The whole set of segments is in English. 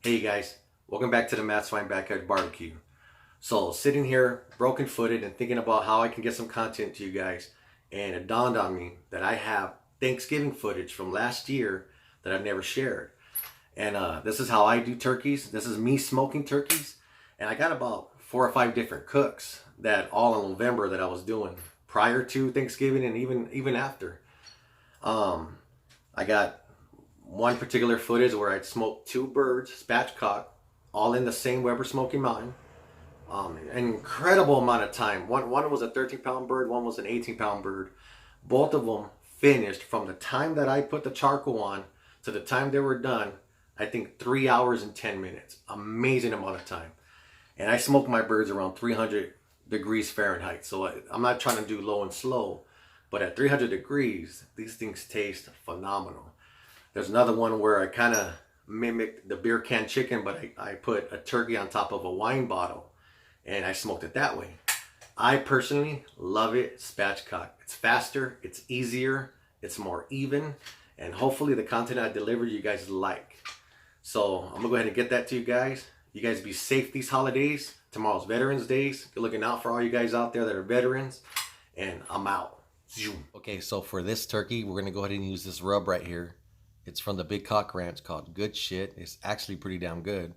Hey guys, welcome back to the Matt Swine Backyard Barbecue. So sitting here broken footed and thinking about how I can get some content to you guys, and it dawned on me that I have Thanksgiving footage from last year that I've never shared. And this is how I do turkeys. This is me smoking turkeys, and I got about 4 or 5 different cooks that all in November that I was doing prior to Thanksgiving and even after. I got one particular footage where I'd smoked 2 birds, spatchcock, all in the same Weber Smoky Mountain. An incredible amount of time. One was a 13-pound bird, one was an 18-pound bird. Both of them finished from the time that I put the charcoal on to the time they were done, I think 3 hours and 10 minutes. Amazing amount of time. And I smoked my birds around 300 degrees Fahrenheit. So I'm not trying to do low and slow, but at 300 degrees, these things taste phenomenal. There's another one where I kind of mimicked the beer can chicken, but I put a turkey on top of a wine bottle and I smoked it that way. I personally love it spatchcock. It's faster, it's easier, it's more even, and hopefully the content I deliver you guys like. So I'm gonna go ahead and get that to you guys. You guys be safe these holidays. Tomorrow's Veterans Days. Be looking out for all you guys out there that are veterans, and I'm out. Okay, so for this turkey, we're gonna go ahead and use this rub right here. It's from the Big Cock Ranch called Good Shit. It's actually pretty damn good.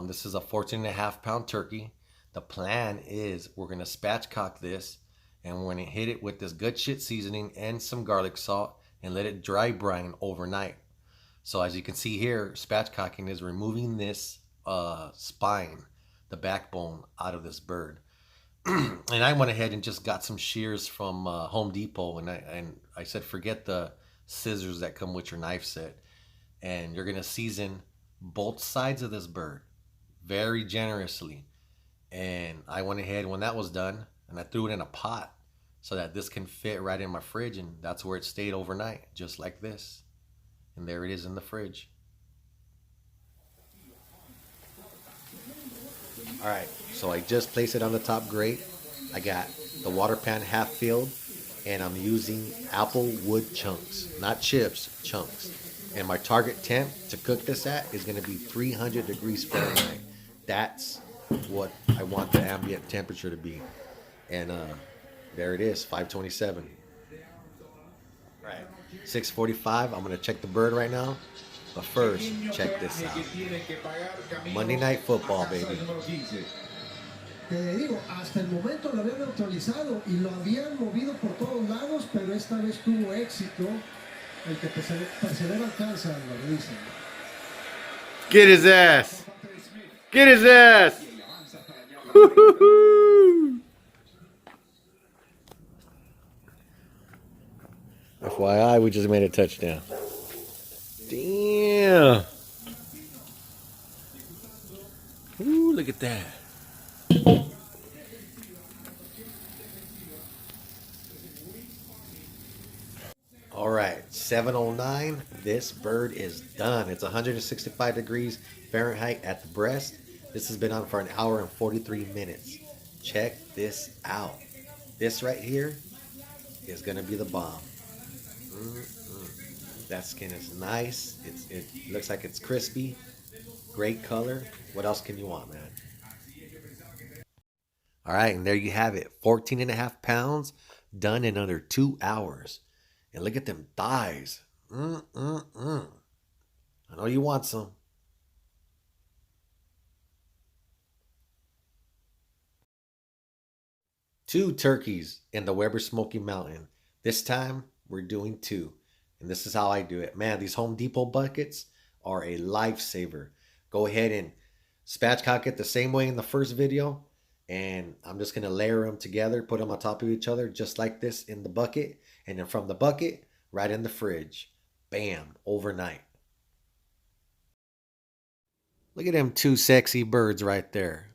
This is a 14.5-pound turkey. The plan is we're going to spatchcock this and we're going to hit it with this Good Shit seasoning and some garlic salt and let it dry brine overnight. So as you can see here, spatchcocking is removing this spine, the backbone out of this bird. And I went ahead and just got some shears from Home Depot, and I said forget the scissors that come with your knife set, and you're gonna season both sides of this bird very generously. And I went ahead when that was done and I threw it in a pot so that this can fit right in my fridge, and that's where it stayed overnight, just like this. And there it is in the fridge. All right, so I just placed it on the top grate. I got the water pan half filled, and I'm using apple wood chunks, not chips, chunks. And my target temp to cook this at is gonna be 300 degrees Fahrenheit. That's what I want the ambient temperature to be. And there it is, 527. All right, 6:45, I'm gonna check the bird right now. But first, check this out. Monday Night Football, baby. Te digo, hasta el momento lo habían neutralizado y lo habían movido por todos lados, pero esta vez tuvo éxito. El que persevera alcanza, lo dicen. Get his ass! Get his ass! FYI, we just made a touchdown. Damn! Ooh, look at that. All right, 7:09. This bird is done. It's 165 degrees Fahrenheit at the breast. This has been on for an hour and 43 minutes. Check this out. This right here is gonna be the bomb. That skin is nice. It looks like it's crispy. Great color. What else can you want, man? All right, and there you have it. 14.5 pounds done in under 2 hours. And look at them thighs. I know you want some. Two turkeys in the Weber Smoky Mountain. This time, we're doing 2. And this is how I do it. Man, these Home Depot buckets are a lifesaver. Go ahead and spatchcock it the same way in the first video. And I'm just going to layer them together, put them on top of each other, just like this in the bucket. And then from the bucket, right in the fridge. Bam, overnight. Look at them 2 sexy birds right there.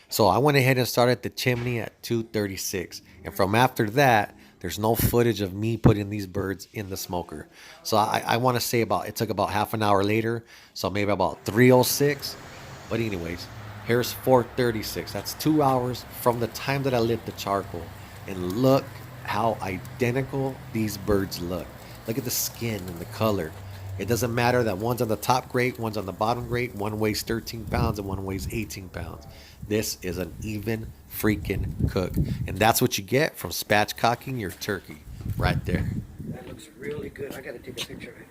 So I went ahead and started the chimney at 236. And from after that, there's no footage of me putting these birds in the smoker. So I want to say it took about half an hour later. So maybe about 3:06. But anyways, here's 4:36. That's 2 hours from the time that I lit the charcoal. And look how identical these birds look. Look at the skin and the color. It doesn't matter that one's on the top grate, one's on the bottom grate, one weighs 13 pounds and one weighs 18 pounds. This is an even freaking cook. And that's what you get from spatchcocking your turkey right there. That looks really good. I gotta take a picture of it.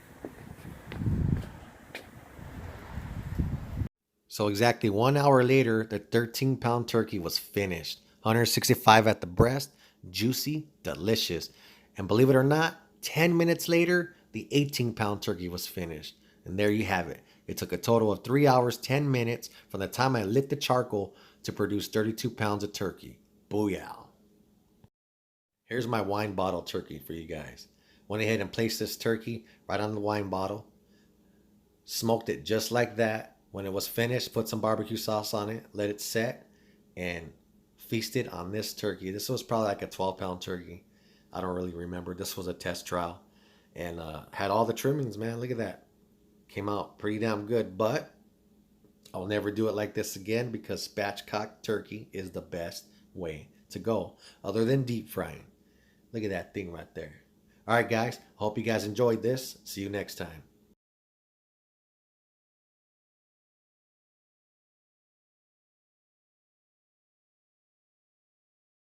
So exactly 1 hour later, the 13-pound turkey was finished. 165 at the breast, juicy, delicious. And believe it or not, 10 minutes later, the 18-pound turkey was finished. And there you have it. It took a total of 3 hours, 10 minutes from the time I lit the charcoal to produce 32 pounds of turkey. Booyah. Here's my wine bottle turkey for you guys. Went ahead and placed this turkey right on the wine bottle. Smoked it just like that. When it was finished, put some barbecue sauce on it, let it set, and feasted on this turkey. This was probably like a 12-pound turkey. I don't really remember. This was a test trial. And had all the trimmings, man. Look at that. Came out pretty damn good. But I'll never do it like this again because spatchcock turkey is the best way to go, other than deep frying. Look at that thing right there. All right, guys. Hope you guys enjoyed this. See you next time.